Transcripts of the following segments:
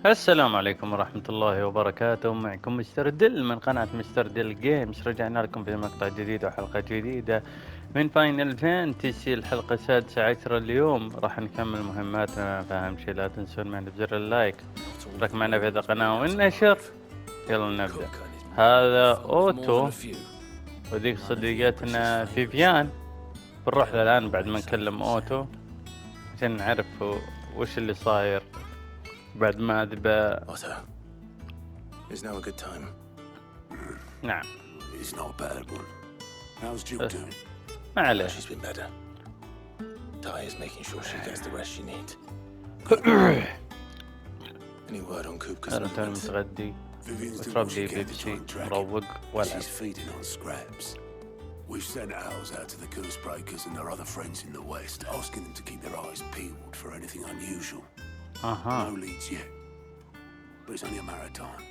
السلام عليكم ورحمة الله وبركاته. معكم مستر دل من قناة مستر دل جيمز. رجعنا لكم في مقطع جديد وحلقة جديدة من فاينل فانتسي الحلقة السادسة عشر. اليوم راح نكمل مهماتنا، فأهم شي لا تنسون معنا بزر اللايك، اشترك معنا في هذا القناة والنشر. يلا نبدأ. هذا أوتو وذيك صديقتنا فيفيان. بنروح الآن بعد ما نكلم أوتو عشان نعرف وش اللي صاير بعد ما ذبا. Otto, is now a good time? نعم. It's not a bad one. How's Jill doing? ما عليه. She's been better. Ty is making sure she gets the rest she needs. Any word on Coop? أنا توني متغدي واشرب لي بيبسي مروق والعب. She's feeding on scraps. We've sent ours out to the goose breakers and their other friends in the west, asking them to keep their eyes peeled for anything unusual. No leads yet, but it's only a matter of time.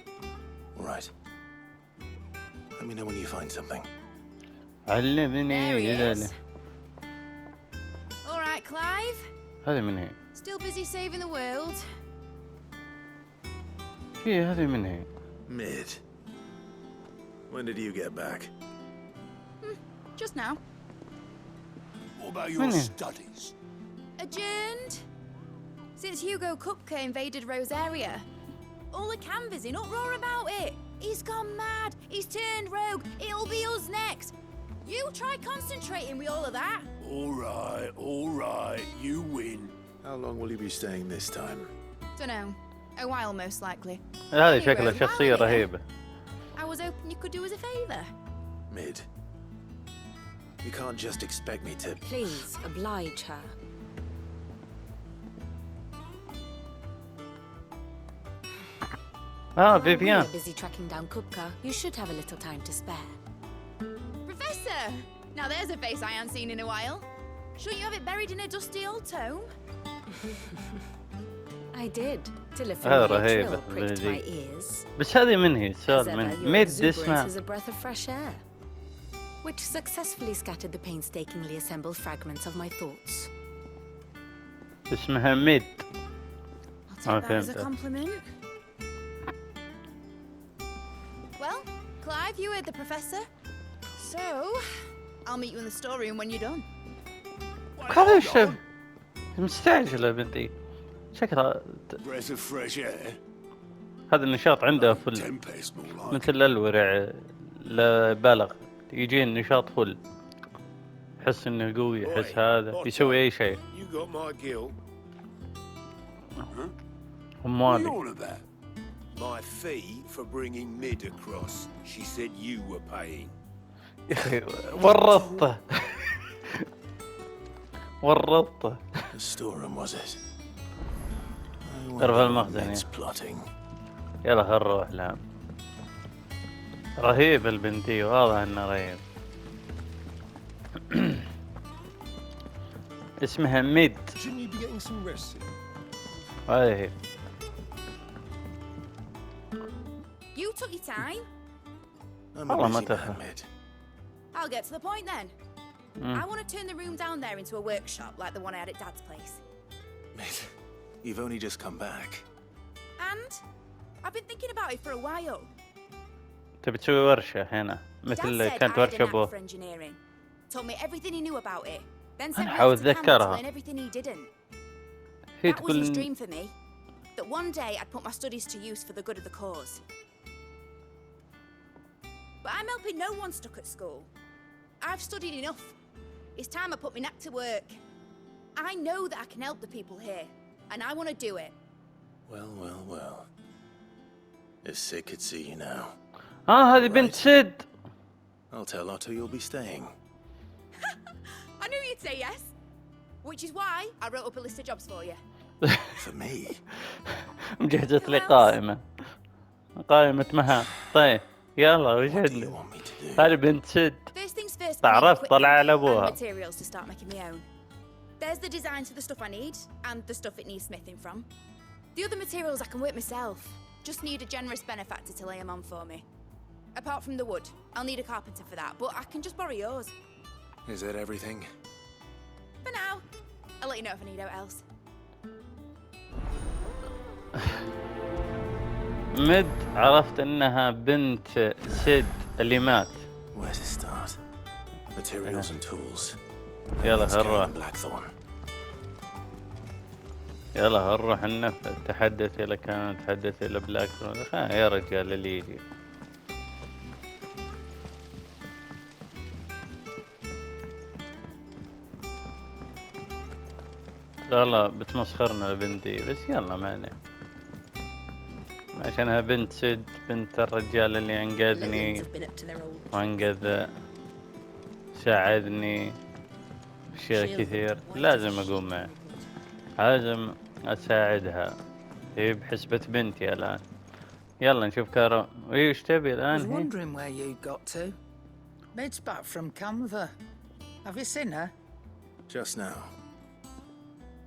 All right. Let me know when you find something. علمني وجدالي. All right, Clive. هذه من هي. Still busy saving the world. هذه من هي. Mid. When did you get back? Just now. What about your studies? Adjourned. Since Hugo Kupka invaded Rosaria. All the canvassing, in uproar about it. He's gone mad. He's turned rogue. It'll be us next. You try concentrating with all of that. All right, you win. How long will you be staying this time? Dunno. A while, most likely. هذه شكلها شخصية رهيبة. I was hoping you could do us a favour. Mid. You can't just expect me to... Please, oblige her. Vivian. We're busy tracking down Kupka. You should have a little time to spare. Professor! Now there's a face I haven't seen in a while. Shouldn't you have it buried in a dusty old tome? I did, till a familiar trill pricked my ears. بس هذه من هي السؤال من ميد اسمها. Is a breath of fresh air, which successfully scattered the painstakingly assembled fragments of my thoughts. اسمها ميد. I'll take that as a compliment. Well, Clive, you heard the professor. So, I'll meet you in the storeroom when you're done. هذا الشيء مستعجلة بنتي. شكلها Breath of fresh air. هذا النشاط عنده فل مثل الورع. لا بالغ يجي النشاط فل، يحس انه قوي، يحس هذا يسوي اي شيء. What about? My fee for bringing Mid across. She said you were paying. يا اخي ورطته. ورطته. The storeroom was it? تعرف المخزن. يلا خل نروح لها. رهيب البنتي، واضح انه رهيب. اسمها ميد. هذه. You took your time. والله ما تفهم. I'll get to the point then. I want to turn the room down there into a workshop like the one I had at Dad's place. Mid, you've only just come back. And I've been thinking about it for a while. تبي تسوي ورشة هنا مثل كانت ورشة أبوه. Told me everything he knew about it. Then sent me أحاول to Canada to أتذكرها. learn everything he didn't. هي That was his تقول dream for me. That one day I'd put my studies to use for the good of the cause. But I'm helping no one stuck at school. I've studied enough. It's time I put my neck to work. I know that I can help the people here, and I want to do it. Well. If Sid could see you now. هذه بنت سيد. I'll tell Otto you'll be staying. I knew you'd say yes. Which is why I wrote up a list of jobs for you. For me? مجهزت لي قائمة مهام. طيب يلا وش عندنا؟ هذه بنت سيد. تعرفت طلع على أبوها. Materials to start making my own. There's the designs for the stuff I need and the stuff it needs smithing from. The other materials I can work myself. Just need a generous benefactor to lay them on for me. Apart from the wood, I'll need a carpenter for that, but I can just borrow yours. Is that everything? For now. I'll let you know if I need out else. مد عرفت انها بنت سيد اللي مات. Where to start? Materials and tools. يلا Let's هنروح. go to Blackthorn. يلا هنروح تحدث إلى كان تحدث إلى بلاكثورن. يا رجال اللي يجي. والله بتمسخرنا البنت دي، بس يلا معنا عشانها بنت سد، بنت الرجال اللي انقذني وانقذ ساعدني بأشياء كثير. لازم اقوم معه، لازم اساعدها، هي بحسبة بنتي الان. يلا نشوف كارو ايش تبي الان. I was wondering where you got to. Mid's back from Canva. Have you seen her? Just now.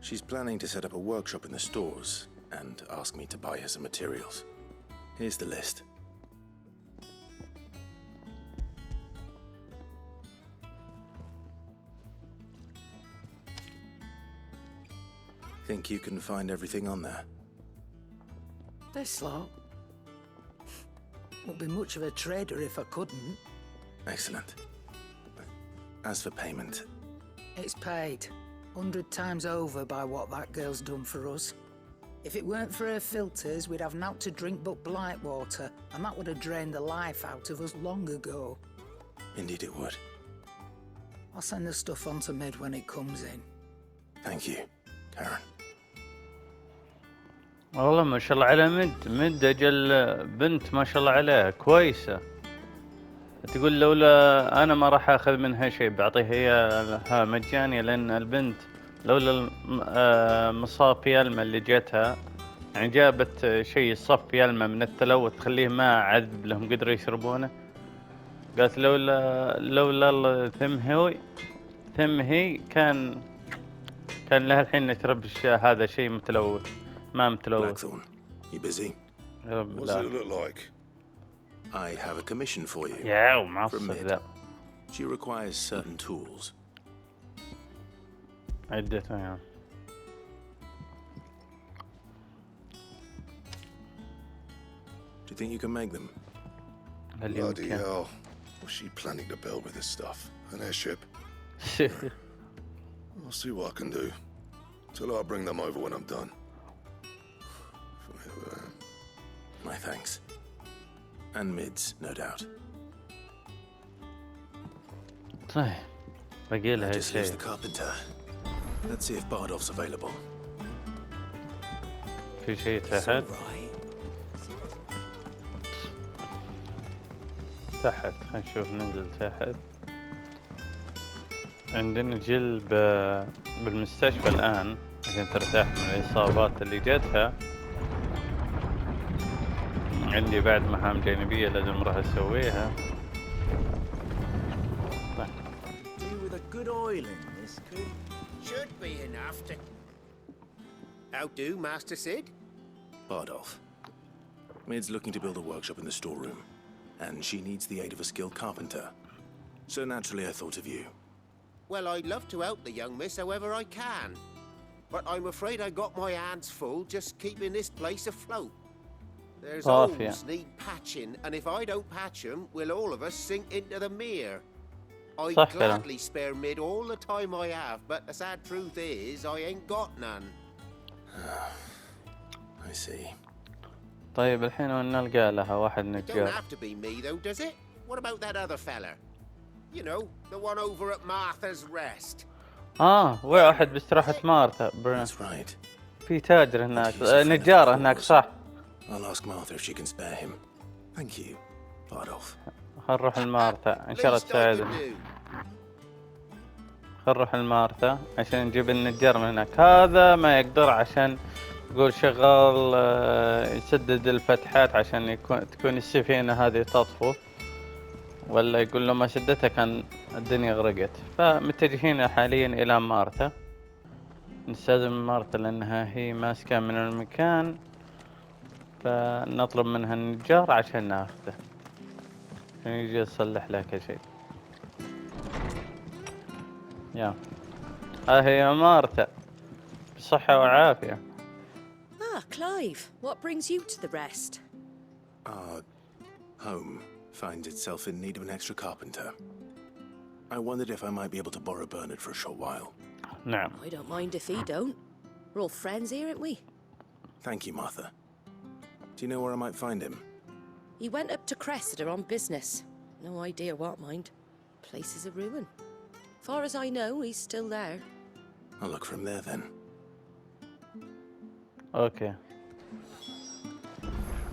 She's planning to set up a workshop in the stores and ask me to buy her some materials. Here's the list. Think you can find everything on there? This lot. Wouldn't be much of a trader if I couldn't. Excellent. As for payment, It's paid 100 times over by what that girl's done for us. If it weren't for her filters, we'd have naught to drink but blight water, and that would have drained the life out of us long ago. indeed it would. I'll send the stuff on to Mid when it comes in. Thank you, Karen. والله ما شاء الله على مد اجل بنت ما شاء الله عليها كويسة. تقول لولا انا ما راح اخذ منها شيء بعطيها اياها مجاني، لان البنت لولا مصاف يلمة اللي جتها، يعني جابت شيء صف يلمة من التلوث تخليه ماء عذب لهم قدروا يشربونه. قالت لولا ثمهي كان لها الحين نشرب هذا شيء متلوث، ما متلوث. Blackthorn, you busy? What's it look like? I have a commission for you. يا From ومعصب Mid. ذا. She requires certain tools. عدته يعني. Do you think you can make them? هل Bloody يمكن؟ hell. What's she planning to build with this stuff? An airship? I'll see what I can do. Tell her I'll bring them over when I'm done. My thanks. And Mid's, no doubt. طيب باقي I لها just leaves شيء. the carpenter. Let's see if Bardolph's available. في شيء تحت. خلينا نشوف ننزل تحت. عندنا جيل بالمستشفى الآن عشان ترتاح من الإصابات اللي جتها. عندي بعد مهام جانبية لازم أروح أسويها. With a good oil in this could should be enough to. How do, Master Sid? Bardolph. Mid's looking to build a workshop in the storeroom, and she needs the aid of a skilled carpenter. So naturally I thought of you. Well, I'd love to help the young miss however I can, but I'm afraid I got my hands full just keeping this place afloat. There's Off, yeah. holes need patching, and if I don't patch them, will all of us sink into the mere. I'd صح كلام. gladly spare Mid all the time I have, but the sad truth is I ain't got none. I see. طيب الحين نلقى لها واحد Don't نجار. have to be me though, does it? What about that other fella? You know, the one over at Martha's Rest. واحد باستراحة مارتا. That's right. في تاجر هناك، نجار هناك صح. I'll ask Martha if she can spare him. Thank you, Bardolph. خل نروح لمارتا ان شاء الله Least I تساعدنا. can do. خل نروح لمارتا عشان نجيب النجار من هناك. هذا ما يقدر عشان يقول شغال يسدد الفتحات عشان تكون السفينة هذه تطفو، ولا يقول له ما سدتها كان الدنيا غرقت. فمتجهين حاليا الى مارتا، نستأذن من مارتا لانها هي ماسكة من المكان، فنطلب منها النجار عشان ناخذه عشان يجي يصلح له كل شيء. يا هي مارتا بصحة وعافية. Ah, Clive, what brings you to the rest? Our home finds itself in need of an extra carpenter. I wondered if I might be able to borrow Bernard for a short while. نعم. I don't mind if he don't. We're all friends here, aren't we? Thank you, Martha. Do you know where I might find him? He went up to Cressida on business. No idea what, mind. Place is a ruin. Far as I know, he's still there. I'll look for him there then. اوكي.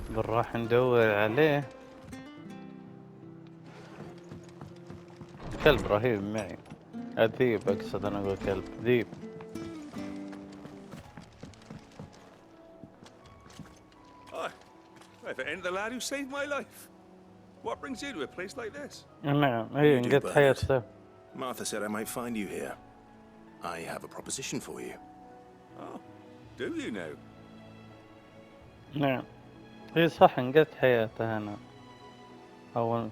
بنروح ندور عليه. كلب رهيب معي. الذيب اقصد، انا اقول كلب ذيب. If it ain't the lad who saved my life. What brings you to a place like this? نعم هي قد حياته. Martha said I might find you here. I have a proposition for you. Oh, do you now? نعم هي صح انقذت حياته هنا. أول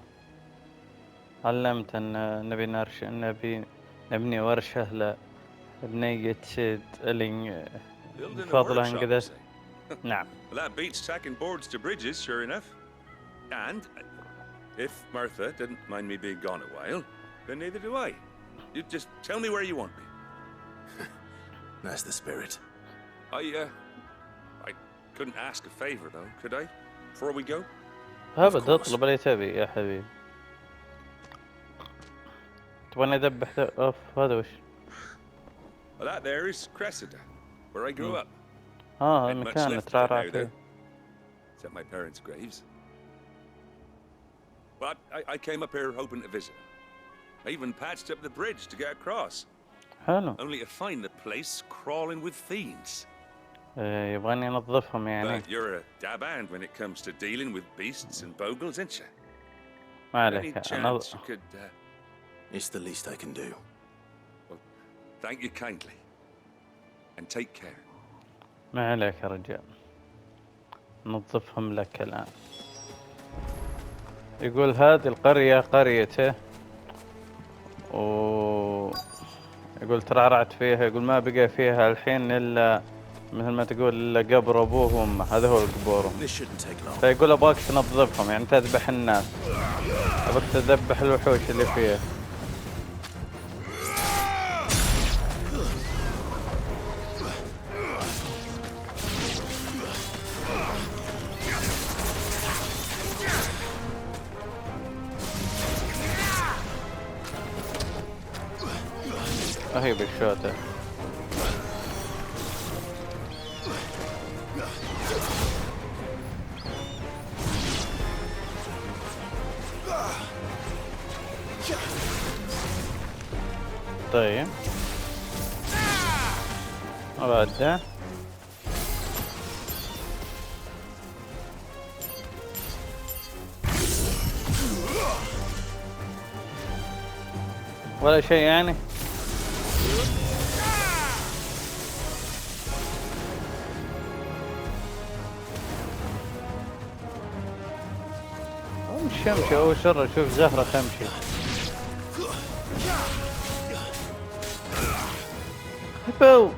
علمت أن نبي نبني ورشة لبنية سيد اللي بفضله انقذت. نعم. Well, that beats stacking boards to bridges, sure enough. And if Martha didn't mind me being gone a while, then neither do I. You just tell me where you want me. That's the spirit. I couldn't ask a favor, though, could I? Before we go? أبد اطلب اللي تبي يا حبيبي. تبغاني أذبح أوف هذا وش؟ Well, that there is Cressida, where I grew up. المكان اللي ترعرع فيه. It's at my parents' graves. But I came up here hoping to visit. I even patched up the bridge to get across. حلو. Only to find the place crawling with fiends. يبغاني أنظفهم يعني. But you're a dab hand when it comes to dealing with beasts and bogles, ain't you? ما Any عليك. chance you could... It's the least I can do. Well, thank you kindly. And take care. ما عليك يا رجال. نظفهم لك الآن. يقول هذه القرية قريته يقول ترعرعت فيها. يقول ما بقى فيها الحين إلا مثل ما تقول إلا قبر أبوه وأمه. هذا هو قبورهم. فيقول أبغاك تنظفهم يعني تذبح الناس. أبغاك تذبح الوحوش اللي فيها. رهيب الشوتة. طيب وبعدها ولا شيء يعني. شمشي أو شر شوف زهرة تمشي. هبو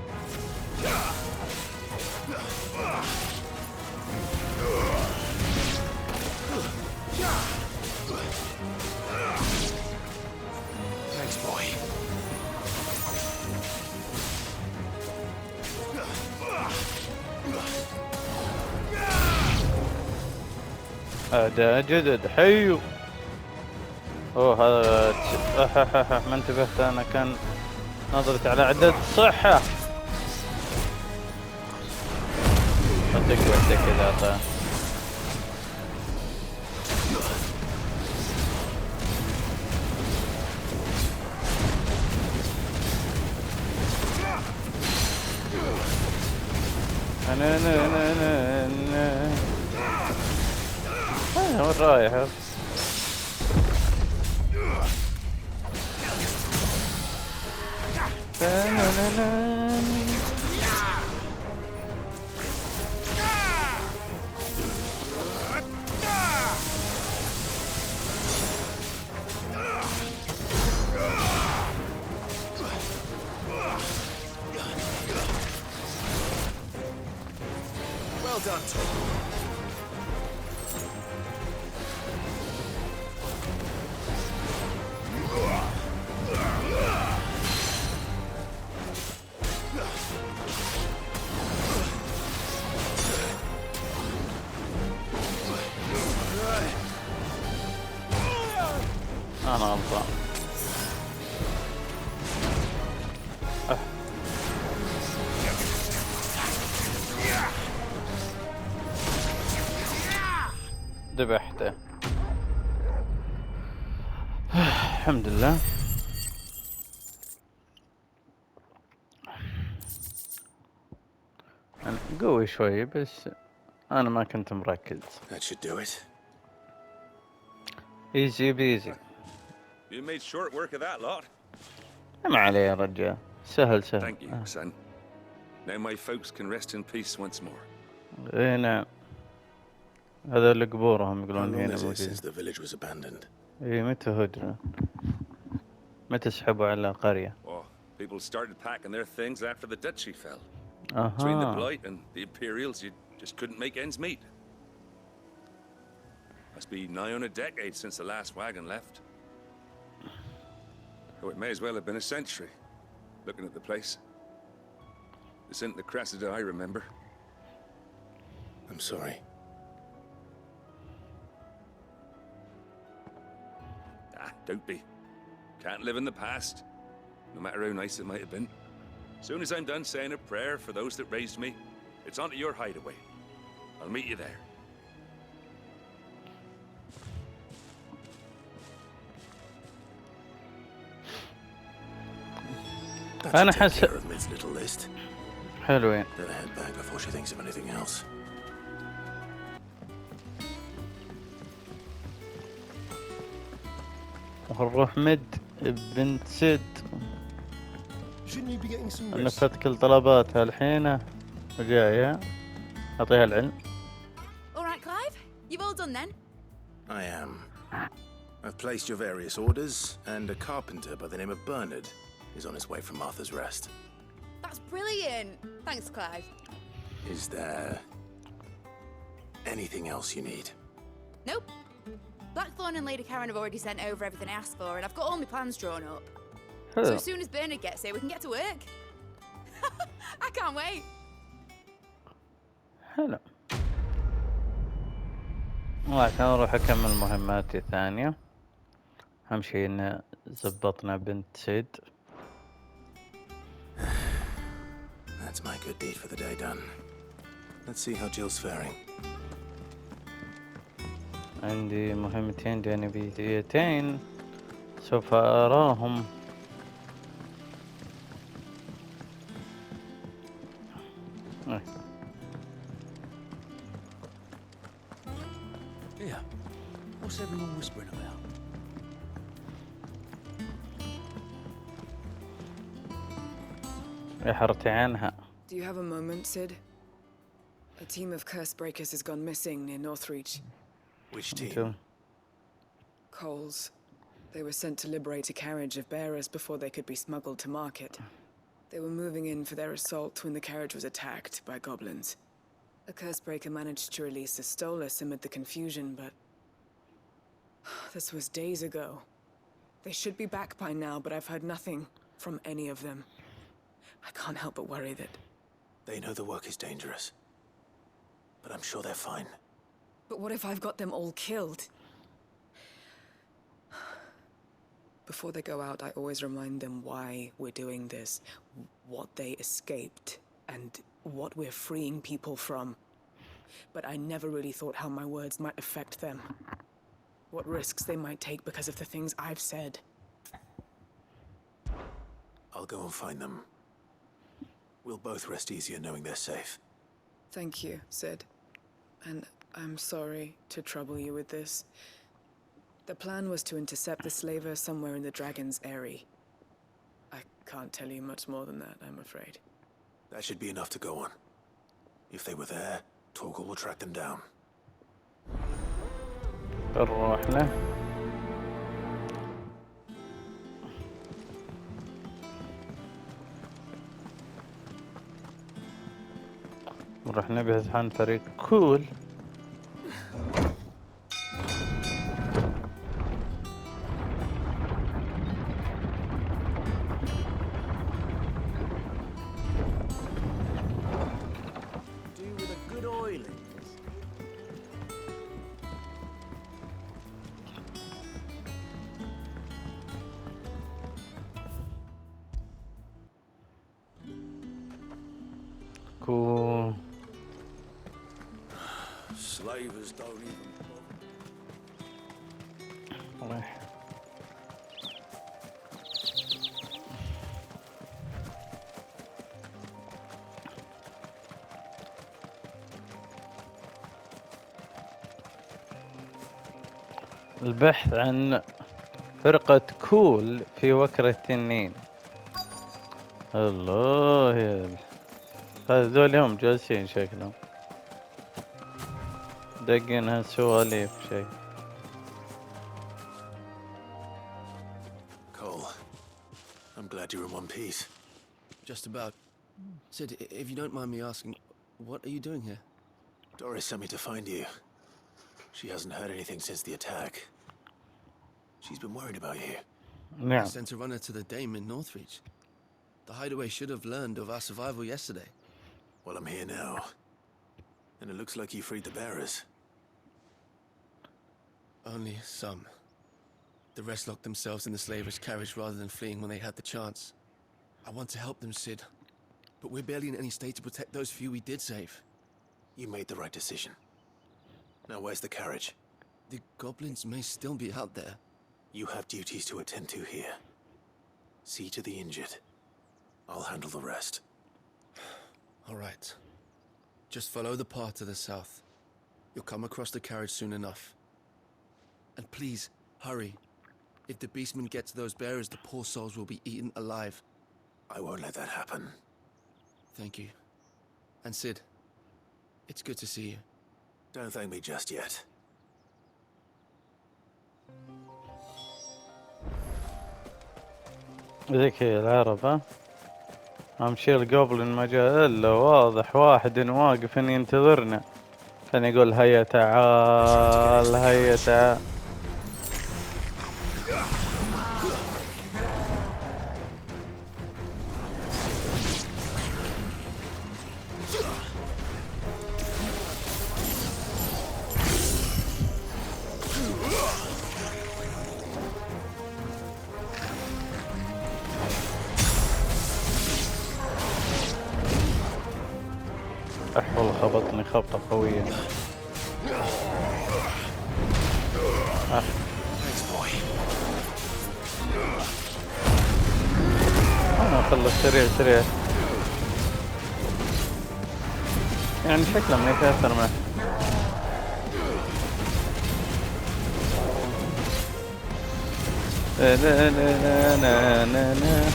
Thanks, boy. أداء جدد حيو. اوه هذا ما انتبهت انا. كان نظرت على عدد الصحة. أدق وحدة كذا طيب. أنا وين رايح؟ Well done, Tom. غلطة. ذبحته. الحمد لله. أنا قوي شوي بس أنا ما كنت مركز. That should do it. ايزي بيزي. You made short work of that lot. ما عليه يا رجال، سهل سهل. Thank you, son. Now my folks can rest in peace once more. اي نعم. هذا اللي قبورهم How يقولون long هنا is it موجودين. since the village was abandoned? اي متى هجرة؟ متى سحبوا على قرية؟ Oh, people started packing their things after the duchy fell. Between the Blight and the Imperials, you just couldn't make ends meet. Must be nigh on a decade since the last wagon left. Oh, it may as well have been a century, looking at the place. This isn't the Cressida I remember. I'm sorry. Ah, don't be. Can't live in the past, no matter how nice it might have been. As soon as I'm done saying a prayer for those that raised me, it's onto your hideaway. I'll meet you there. أنا That should take حس care of Mid's little list. حلوين. Better head back before she thinks of anything else. ونروح مد بنت سد Shouldn't you be getting some rest? نفذت كل طلباتها الحين وجاية أعطيها العلم. All right, Clive? You've all done then? I am. I've placed your various orders, and a carpenter by the name of Bernard is on his way from Arthur's Rest. That's brilliant. Thanks, Clive. Is there anything else you need? Nope. Blackthorn and Lady Karen have already sent over everything I asked for, and I've got all my plans drawn up. So as soon as Bernard gets here, we can get to work. I can't wait. حلو. عشان أروح أكمل مهماتي الثانية. أهم شيء إن زبطنا بنت سيد. That's my good deed for the day done. Let's see how Jill's faring. عندي مهمتين جانبيتين سوف أراهم. Yeah. What's everyone whispering about? حرتي عنها. Do you have a moment, Sid? A team of curse breakers has gone missing near Northreach. Which team? Coles. They were sent to liberate a carriage of bearers before they could be smuggled to market. They were moving in for their assault when the carriage was attacked by goblins. A curse breaker managed to release a Stolas amid the confusion, but this was days ago. They should be back by now, but I've heard nothing from any of them. I can't help but worry that... They know the work is dangerous, but I'm sure they're fine. But what if I've got them all killed? Before they go out, I always remind them why we're doing this, what they escaped, and what we're freeing people from. But I never really thought how my words might affect them. What risks they might take because of the things I've said. I'll go and find them. We'll both rest easier knowing they're safe. Thank you, Sid. And I'm sorry to trouble you with this. The plan was to intercept the slaver somewhere in the Dragon's Eyrie. I can't tell you much more than that, I'm afraid. That should be enough to go on. If they were there, Torgal will track them down. نروح له. نروح نبحث عن فريق كول. Slavers don't even bother. البحث عن فرقة كول في وكرة التنين. الله يا هذول هم جالسين شكلهم دقين هالسواليف شيء. Cole, I'm glad you're in one piece. Just about. Sid, if you don't mind me asking, what are you doing here? Doris sent me to find you. She hasn't heard anything since the attack. She's been worried about you. نعم. I sent a runner to the Dame in Northreach. The hideaway should have learned of our survival yesterday. Well, I'm here now. And it looks like you freed the bearers. Only some. The rest locked themselves in the slavers' carriage rather than fleeing when they had the chance. I want to help them, Sid. But we're barely in any state to protect those few we did save. You made the right decision. Now where's the carriage? The goblins may still be out there. You have duties to attend to here. See to the injured. I'll handle the rest. All right. Just follow the path to the south. You'll come across the carriage soon enough. And please, hurry. If the beastmen get to those bearers, the poor souls will be eaten alive. I won't let that happen. Thank you. And Sid, it's good to see you. Don't thank me just yet. ذكي العرب ها. امشي القبل ما جاء الا واضح واحد واقف ينتظرنا. كان يقول هيا تعال هيا تعال. والله خبطني خبطة قوية. أنا أخلص سريع سريع. يعني شكله من يتأثر معه. لا لا لا لا لا لا.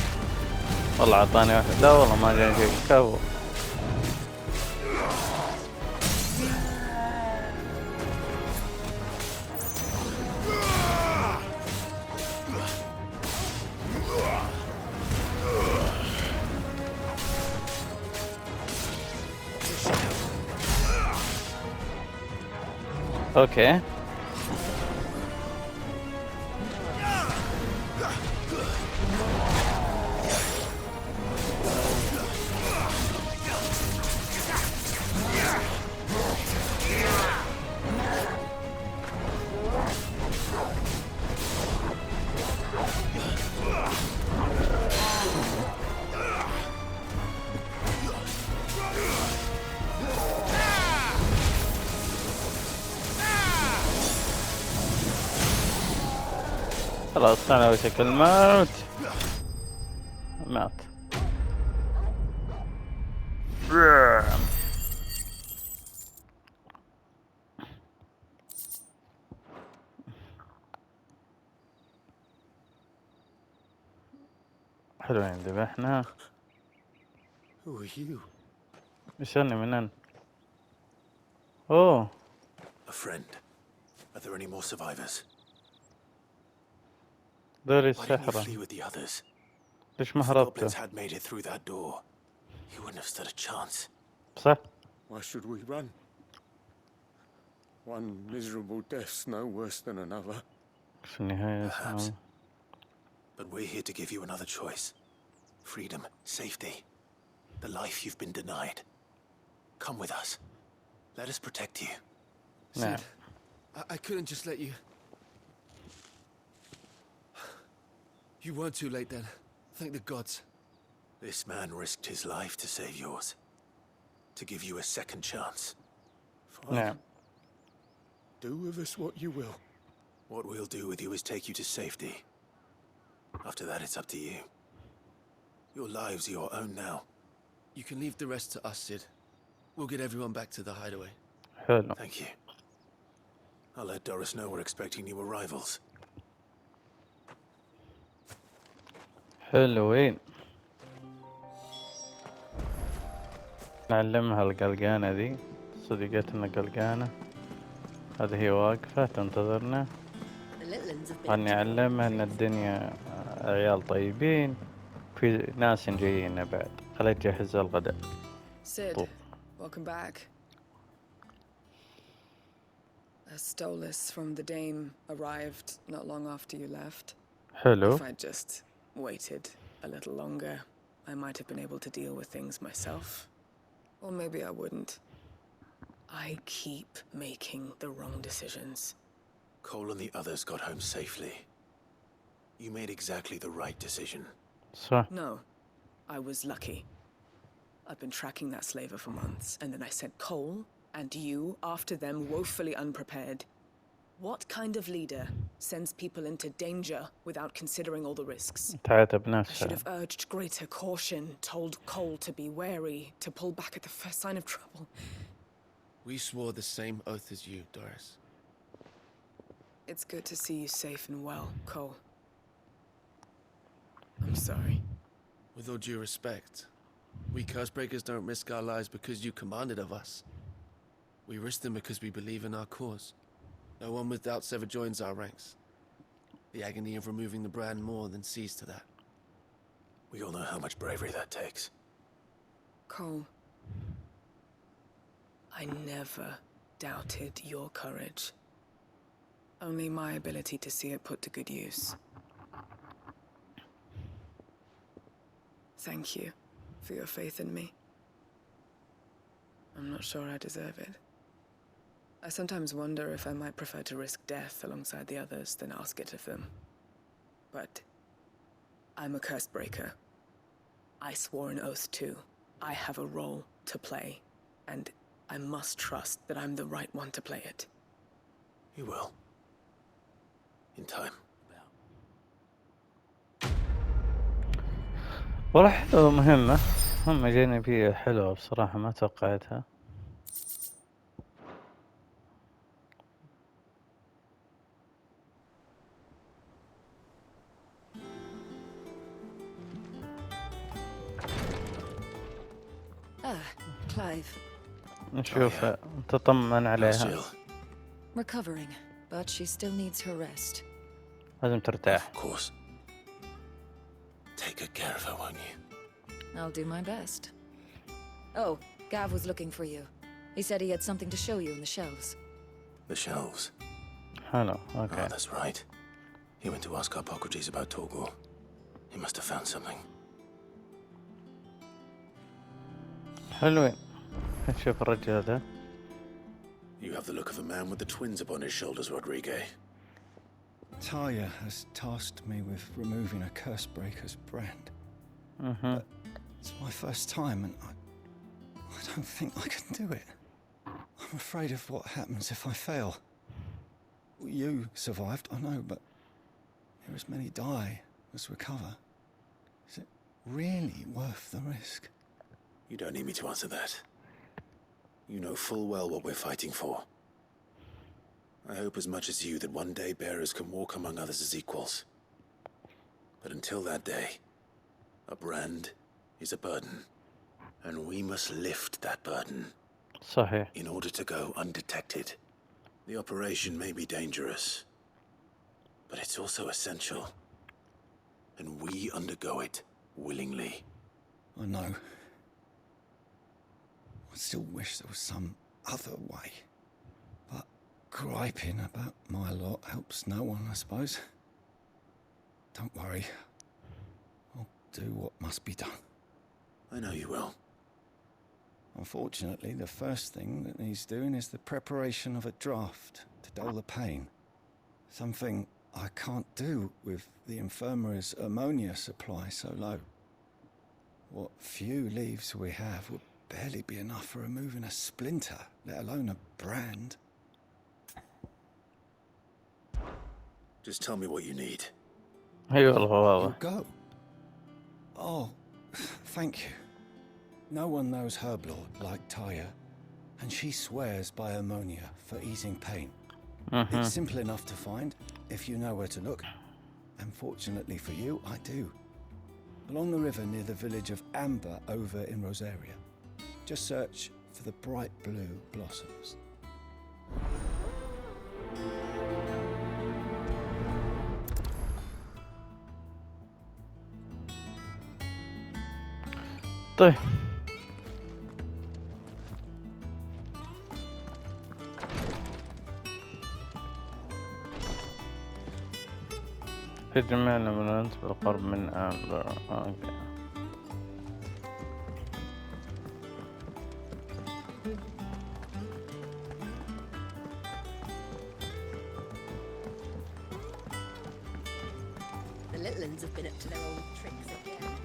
والله عطاني واحد. لا والله ما جاني شيء كفو. اوكي خلاص على وشك الموت. مات. حلوين ذبحنا. Who are you? مشاني منن. اوه. A friend. Are there any more survivors? دوري Why didn't you السحرة. flee with the others? ليش ما If the goblins هربت؟ had made it through that door, you wouldn't have stood a chance. صح؟ Why should we run? One miserable death's no worse than another. في النهاية Perhaps. But we're here to give you another choice. Freedom, safety, the life you've been denied. Come with us. Let us protect you. نعم. Sid, I couldn't just let you... You weren't too late then. Thank the gods. This man risked his life to save yours. To give you a second chance. Fine. نعم. Do with us what you will. What we'll do with you is take you to safety. After that, it's up to you. Your lives are your own now. You can leave the rest to us, Sid. We'll get everyone back to the hideaway. حلو. Thank you. I'll let Doris know we're expecting new arrivals. حلوين. نعلمها القلقانة ذي، صديقتنا قلقانة، هذه هي واقفة تنتظرنا. خلني أعلمها إن الدنيا عيال طيبين، في ناس جايين بعد، خليها تجهز الغداء. Sid, welcome back. A Stolas from the Dame arrived not long after you left. حلو. If I'd just waited a little longer, I might have been able to deal with things myself. Or maybe I wouldn't. I keep making the wrong decisions. Cole and the others got home safely. You made exactly the right decision. صح. No, I was lucky. I've been tracking that slaver for months, and then I sent Cole and you after them, woefully unprepared. What kind of leader sends people into danger without considering all the risks? تعاتب I should نفسها. have urged greater caution, told Cole to be wary, to pull back at the first sign of trouble. We swore the same oath as you, Doris. It's good to see you safe and well, Cole. I'm sorry. With all due respect, we Cursebreakers don't risk our lives because you commanded of us. We risk them because we believe in our cause. No one with doubts ever joins our ranks. The agony of removing the brand more than sees to that. We all know how much bravery that takes. Cole, I never doubted your courage. Only my ability to see it put to good use. Thank you for your faith in me. I'm not sure I deserve it. I sometimes wonder if I might prefer to risk death alongside the others than ask it of them. But I'm a Cursebreaker. I swore an oath too. I have a role to play, and I must trust that I'm the right one to play it. You will. In time. والله حلوة، مهمة جانبية حلوة بصراحة، ما توقعتها. Clive. نشوف تطمن عليها. Recovering, but she still needs her rest. لازم ترتاح. Of course. Take good care of her, won't you? I'll do my best. Oh, Gav was looking for you. He said he had something to show you in the shelves. The shelves. Hello, okay. Oh, that's right. He went to ask Hippocrates about Torgor. He must have found something. حلوين. نشوف الرجال ده. You have the look of a man with the twins upon his shoulders, Rodrigue. Talia has tasked me with removing a Cursebreaker's brand. But it's my first time, and I don't think I can do it. I'm afraid of what happens if I fail. You survived, I know, but there as many die as recover. Is it really worth the risk? You don't need me to answer that. You know full well what we're fighting for. I hope as much as you that one day bearers can walk among others as equals. But until that day, a brand is a burden. And we must lift that burden. صحيح. In order to go undetected. The operation may be dangerous, but it's also essential. And we undergo it willingly. I know. I still wish there was some other way. But griping about my lot helps no one, I suppose. Don't worry. I'll do what must be done. I know you will. Unfortunately, the first thing that needs doing is the preparation of a draft to dull the pain. Something I can't do with the infirmary's ammonia supply so low. What few leaves we have would barely be enough for removing a splinter, let alone a brand. Just tell me what you need. اي والله واضح. You go. Oh, thank you. No one knows Herblore like Taya, and she swears by ammonia for easing pain. It's simple enough to find if you know where to look. And fortunately for you, I do. Along the river near the village of Amber over in Rosaria. Just search for the bright blue blossoms. طيب تجمع الأمبولانس بالقرب من أمبر. أوكي. The little ones have been up to their old tricks again.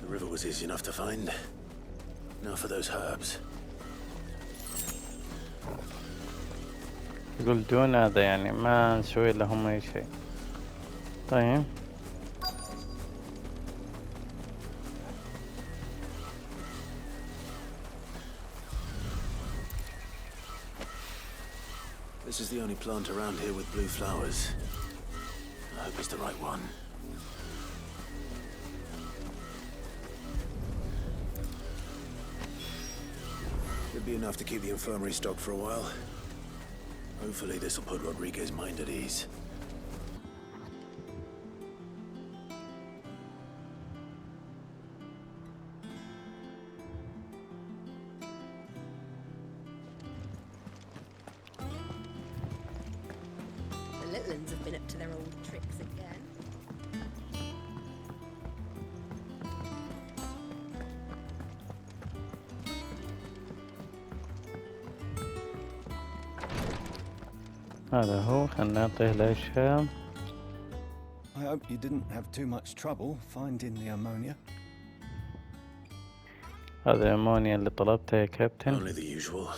The river was easy enough to find. Now for those herbs. يقول دون هذا يعني ما نسوي لهم أي شيء. طيب This is the only plant around here with blue flowers. I hope it's the right one. Should be enough to keep the infirmary stocked for a while. Hopefully this will put Rodriguez's mind at ease. The little ones have been up to their old tricks again. هذا هو. خلنا نعطيه الأشياء. I hope you didn't have too much trouble finding the ammonia. هذا الأمونيا اللي طلبته يا كابتن. Only the usual.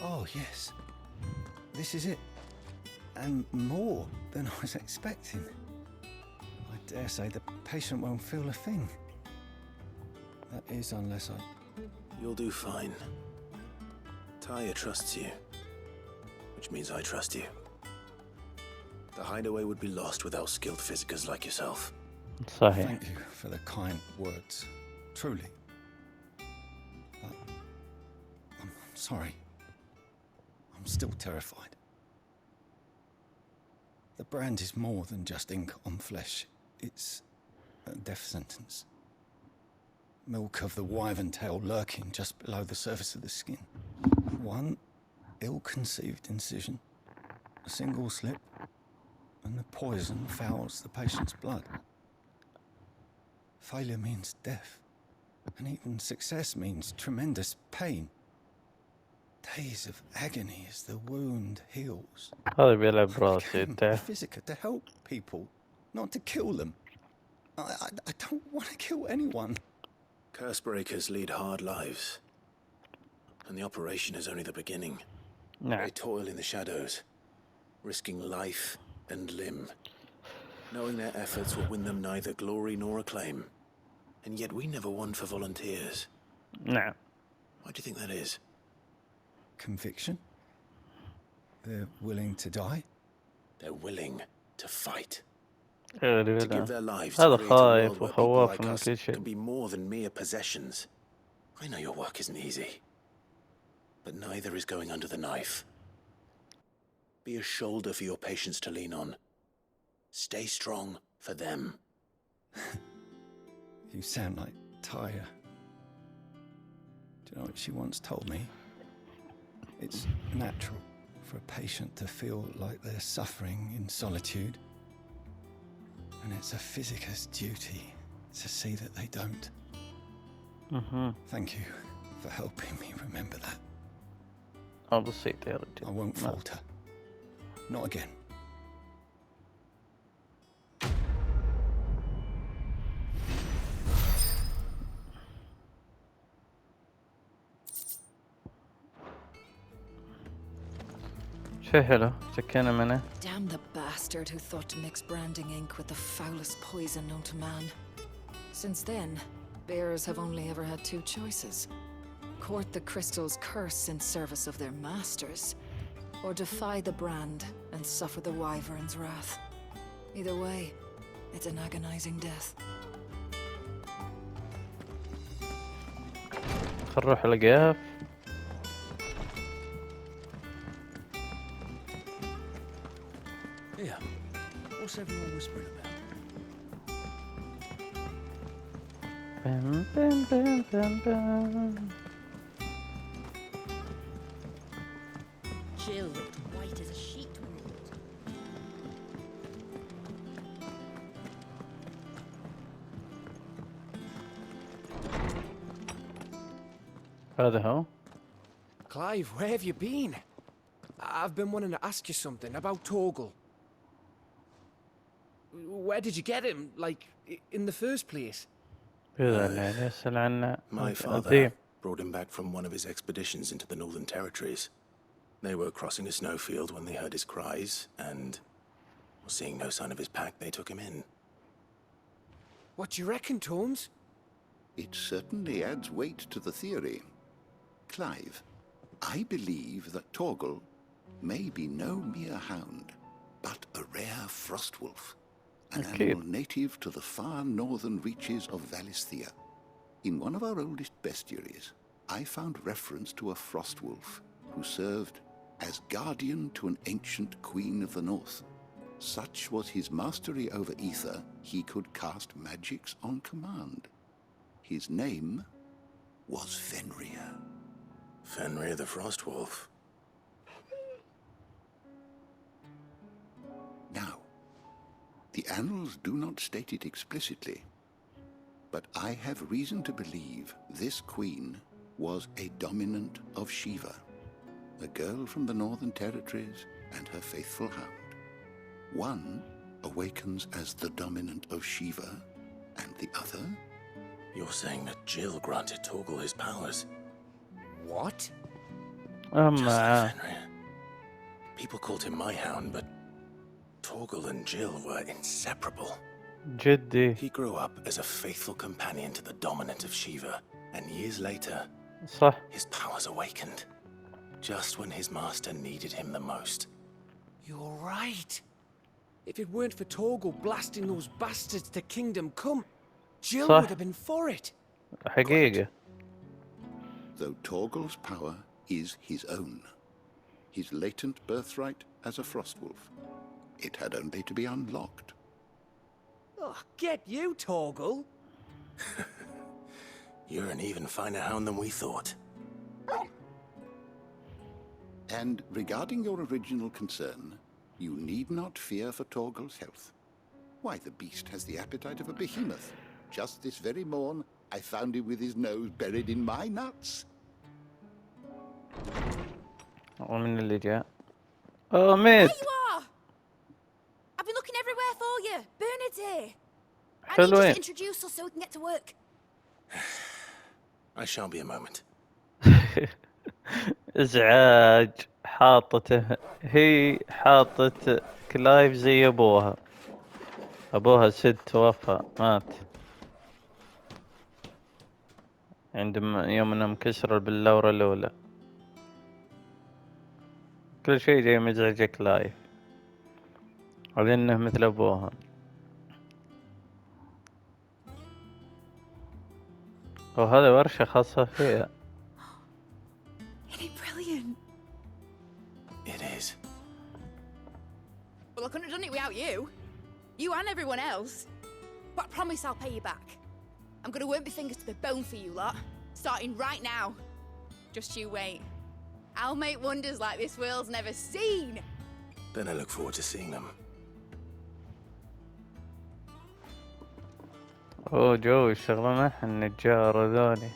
Oh, yes. This is it. And more than I was expecting. I dare say the patient won't feel a thing. That is, unless I... You'll do fine. Taya trusts you, which means I trust you. The hideaway would be lost without skilled physicers like yourself. صحيح. Thank you for the kind words. Truly. But I'm sorry. I'm still terrified. The brand is more than just ink on flesh. It's a death sentence. Milk of the wyvern tail lurking just below the surface of the skin. One ill-conceived incision, a single slip, and the poison fouls the patient's blood. Failure means death, and even success means tremendous pain. Days of agony as the wound heals. هذا بيلعب راسي I became a تعرف. physician to help people, not to kill them. I don't want to kill anyone. Curse breakers lead hard lives. And the operation is only the beginning. نعم. They toil in the shadows, risking life and limb, knowing their efforts will win them neither glory nor acclaim. And yet we never won for volunteers. نعم. Why do you think that is? Conviction? They're willing to die? They're willing to fight. غريب To give هذا. their lives هذا to create a خايف world where people وخواف like من us كل شيء. can be more than mere possessions. I know your work isn't easy. But neither is going under the knife. Be a shoulder for your patients to lean on. Stay strong for them. You sound like Taya. Do you know what she once told me? It's natural for a patient to feel like they're suffering in solitude. And it's a physicist's duty to see that they don't. Thank you for helping me remember that. بسيط يا رجل. I won't falter. Not again. شي حلو سكينة منه. Damn the bastard who thought to mix branding ink with the foulest poison known to man. Since then, bearers have only ever had two choices. Court the crystal's curse in service of their masters, or defy the brand and suffer the wyvern's wrath. Either way, it's an agonizing death. خل نروح القاف. Here, what's everyone whispering about? بم بم بم بم بم. Jill looked white as a sheet when we looked. هذا هو. Clive, where have you been? I've been wanting to ask you something about Torgal. Where did you get him, like, in the first place? My father brought him back from one of his expeditions into the Northern Territories. They were crossing a snowfield when they heard his cries, and seeing no sign of his pack, they took him in. What do you reckon, Tomes? It certainly adds weight to the theory. Clive, I believe that Torgal may be no mere hound, but a rare frostwolf, an animal native to the far northern reaches of Valisthea. In one of our oldest bestiaries, I found reference to a frostwolf who served as guardian to an ancient queen of the north. Such was his mastery over ether, he could cast magics on command. His name was Fenrir. Fenrir the Frostwolf. Now, the annals do not state it explicitly, but I have reason to believe this queen was a dominant of Shiva, a girl from the Northern Territories and her faithful hound. One awakens as the dominant of Shiva, and the other... You're saying that Jill granted Torgal his powers? What? Just like Fenrir. People called him my hound, but Torgal and Jill were inseparable. جدي. He grew up as a faithful companion to the dominant of Shiva, and years later, صح. his powers awakened, just when his master needed him the most. You're right. If it weren't for Torgal blasting those bastards to Kingdom Come, Jill would have been for it. حقيقة. Though Torgal's power is his own, his latent birthright as a frostwolf, it had only to be unlocked. Oh, get you, Torgal. You're an even finer hound than we thought. And regarding your original concern, you need not fear for Torgal's health. Why, the beast has the appetite of a behemoth. Just this very morn, I found him with his nose buried in my nuts. ومن اللي جاء؟ Oh, mate. There you are! I've been looking everywhere for you. Bernard's here. I need حلوين. you to introduce us so we can get to work. I shall be a moment. ازعاج حاطته هي حاطت كلايف زي ابوها. ابوها سد توفى مات عندما يوم انهم كسروا باللورة الاولى. كل شيء جاي مزعج كلايف لانه مثل ابوها. وهذا ورشة خاصة فيها. Isn't it brilliant? It is. Well, I couldn't have done it without you. You and everyone else. But I promise I'll pay you back. I'm gonna work my fingers to the bone for you lot, starting right now. Just you wait. I'll make wonders like this world's never seen. Then I look forward to seeing them. اوه جو يشتغلون مع النجار ذولي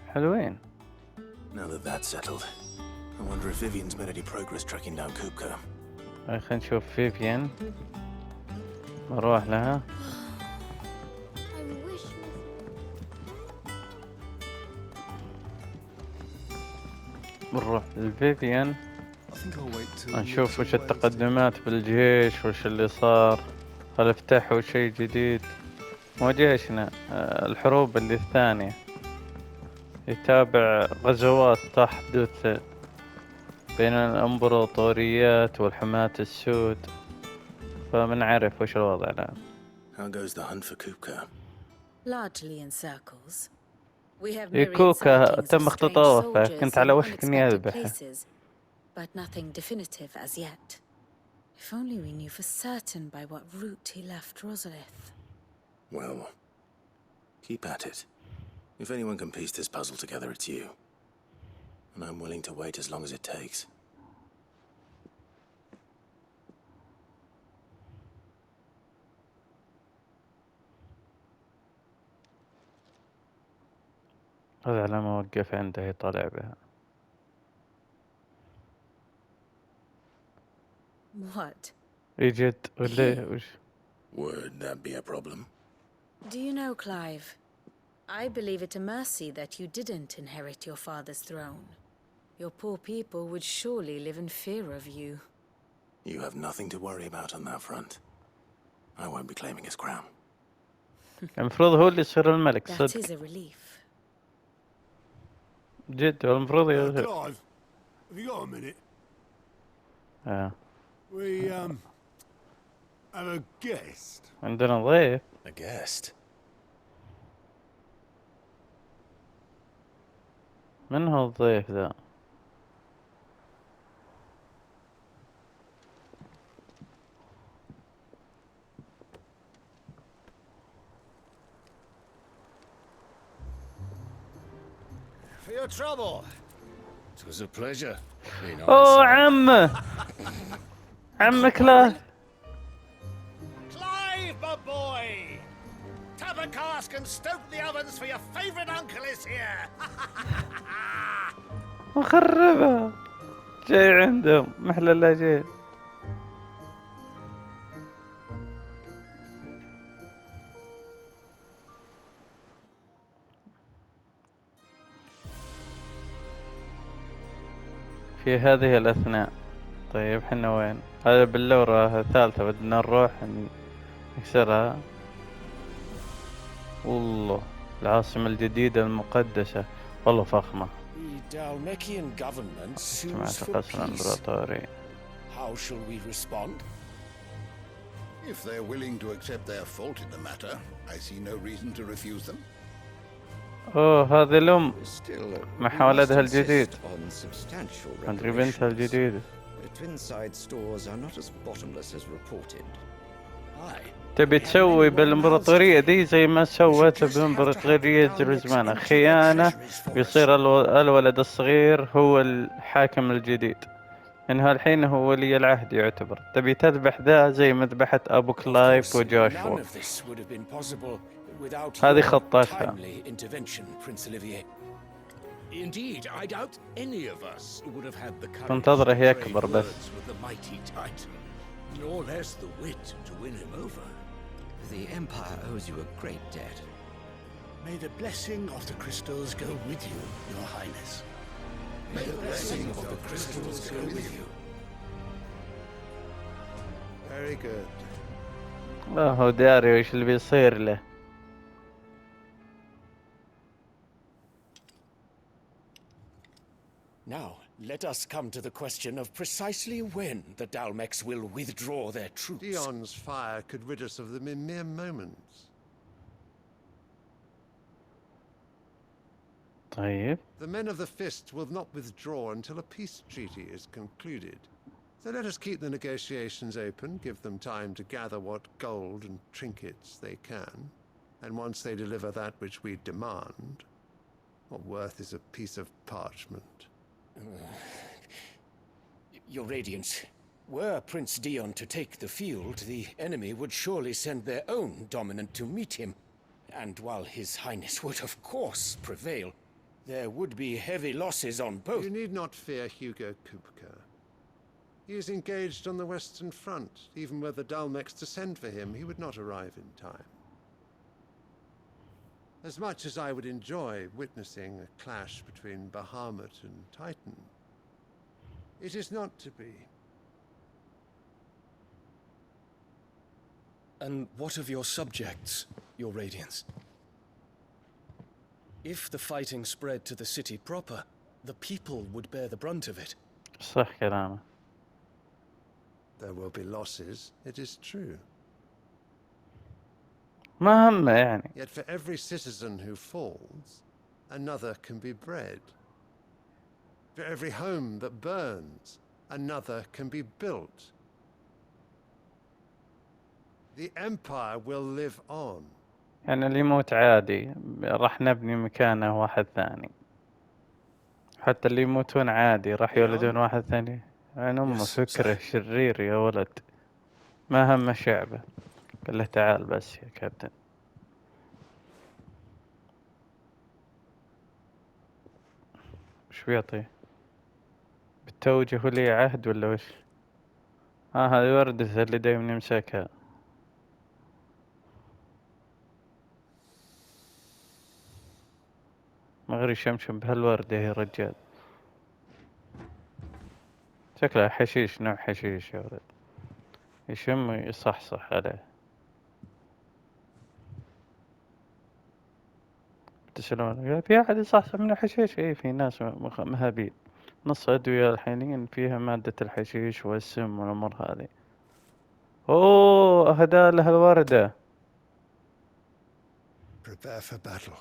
حلوين. Now that that's settled, I wonder if Vivian's made any progress tracking down Kupka. خلينا نشوف فيفيان، نروح لها. بنروح لفيفيان نشوف وش التقدمات بالجيش، وش اللي صار، هل فتحوا شيء جديد. مو جيشنا، الحروب اللي الثانية يتابع غزوات تحدث بين الامبراطوريات والحماة السود، فبنعرف وش الوضع الآن. How goes the hunt for Kupka? Largely in circles. We have كوكا تم اختطافه، كنت على وشك اني اذبحه. But nothing definitive as yet. If only we knew for certain by what route he left Rosalith. Well, keep at it. If anyone can piece this puzzle together, it's you. And I'm willing to wait as long as it takes. هذا على ما وقف عنده يطلع بها. What? يجد ولا وش؟ Would that be a problem? Do you know, Clive? I believe it a mercy that you didn't inherit your father's throne. Your poor people would surely live in fear of you. You have nothing to worry about on that front. I won't be claiming his crown. المفروض هو اللي يصير الملك That صدق. is a relief. جد المفروض يصير. Clive, have you got a minute? We have a guest. عندنا ضيف. A guest? من هو الضيف ذا؟ For your trouble. It was a pleasure. اوه عمه عمك لا. Clive, my boy! Tap a cask and stoke the ovens for your favourite uncle is here! مخربها جاي عندهم محلى لا جاي. في هذه الأثناء. طيب حنا وين؟ هذا باللورة الثالثة بدنا نروح نكسرها. والله العاصمة الجديدة المقدسة والله فخمة. سمعت قصر الإمبراطوري. How shall we respond? If they're willing to accept their fault in the matter, I see no reason to refuse them. اوه هذه الأم مع ولدها الجديد. عندي بنتها الجديدة. تبي تسوي بالإمبراطورية دي زي ما سوت بالإمبراطورية زمانها، خيانة، ويصير الولد الصغير هو الحاكم الجديد. إنه الحين هو ولي العهد يعتبر. تبي تذبح ذا زي ما ذبحت أبو كلايف وجوشوا. هذه خطتها. تنتظره يكبر بس. The Empire owes you a great debt. May the blessing of the crystals go with you, Your Highness. May the blessing of the crystals go with you. Very good. هو داري وش اللي بيصير له. Now, let us come to the question of precisely when the Dalmex will withdraw their troops. Dion's fire could rid us of them in mere moments. طيب. The men of the Fist will not withdraw until a peace treaty is concluded. So let us keep the negotiations open, give them time to gather what gold and trinkets they can, and once they deliver that which we demand, what worth is a piece of parchment? Your Radiance, were Prince Dion to take the field, the enemy would surely send their own dominant to meet him. And while His Highness would of course prevail, there would be heavy losses on both. You need not fear Hugo Kupka. He is engaged on the Western Front. Even were the Dalmex to send for him, he would not arrive in time. As much as I would enjoy witnessing a clash between Bahamut and Titan, it is not to be. And what of your subjects, Your Radiance? If the fighting spread to the city proper, the people would bear the brunt of it. صح كلامه. There will be losses, it is true. ما همه يعني. Yet for every citizen who falls, another can be bred. For every home that burns, another can be built. The Empire will live on. يعني اللي يموت عادي راح نبني مكانه واحد ثاني. حتى اللي يموتون عادي راح يولدون واحد ثاني. يعني أمه فكرة شرير يا ولد. ما هم شعبه. قال له تعال بس يا كابتن. وش بيعطيه؟ بالتوجه لي عهد ولا وش؟ هذه وردة اللي دايما يمسكها. مغري شمشم بهالوردة يا رجال. شكلها حشيش، نوع حشيش يا ولد. يشم ويصحصح عليه. تسألون في أحد يصحصح من الحشيش؟ إيه في ناس مهابين. نص أدوية الحينين فيها مادة الحشيش والسم والأمور هذه. أوه أهدى لها الوردة. Prepare for battle.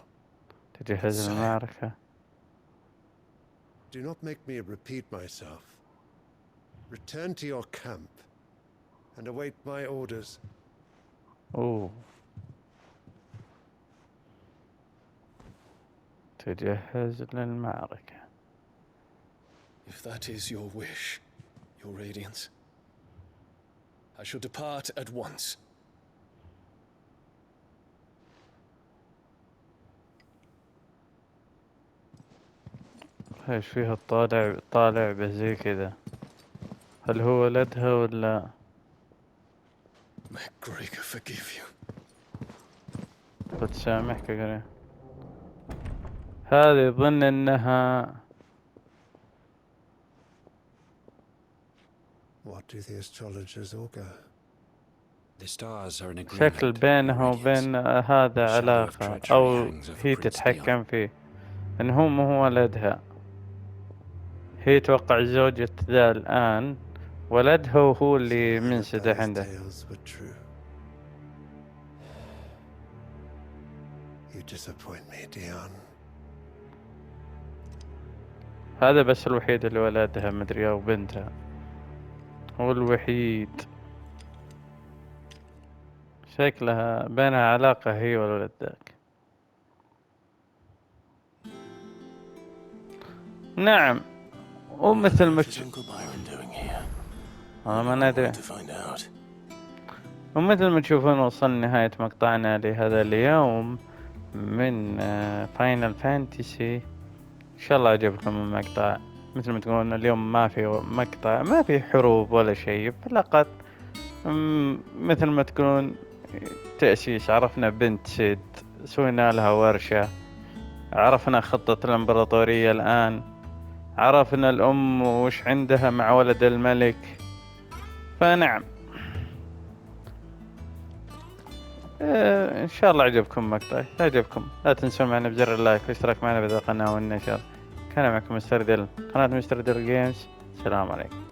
تجهز المعركة. Do not make me repeat myself. Return to your camp and await my orders. أوه. تجهز للمعركة. If that is your wish, Your Radiance, I shall depart at once. ايش فيها طالع به زي كذا؟ هل هو ولدها ولا؟ May Gregor forgive you. بتسامحك قريب. هذه يظن انها. What do the astrologers augur? The stars are in agreement. شكل بينه وبين هذا علاقة او هي تتحكم فيه. ان هو مو ولدها. هي توقع زوجة ذا الآن ولدها وهو اللي منسدح عنده. You disappoint me, Dion. هذا بس الوحيد اللي ولدها مدري أو بنتها. هو الوحيد. شكلها بينها علاقة هي والولد ذاك. نعم. ومثل ما ما ندري. ومثل ما تشوفون وصلنا نهاية مقطعنا لهذا اليوم من فاينل فانتسي. إن شاء الله عجبكم المقطع. مثل ما تقولون اليوم ما في مقطع، ما في حروب ولا شيء فقط. مثل ما تقولون تأسيس. عرفنا بنت سيد، سوينا لها ورشة. عرفنا خطة الإمبراطورية الآن. عرفنا الأم وش عندها مع ولد الملك. فنعم إن شاء الله عجبكم مقطع. عجبكم لا تنسوا معنا بزر اللايك والاشتراك معنا بهذه القناة والنشر. كان معكم مستر ديل، قناة مستر ديل جيمز. السلام عليكم.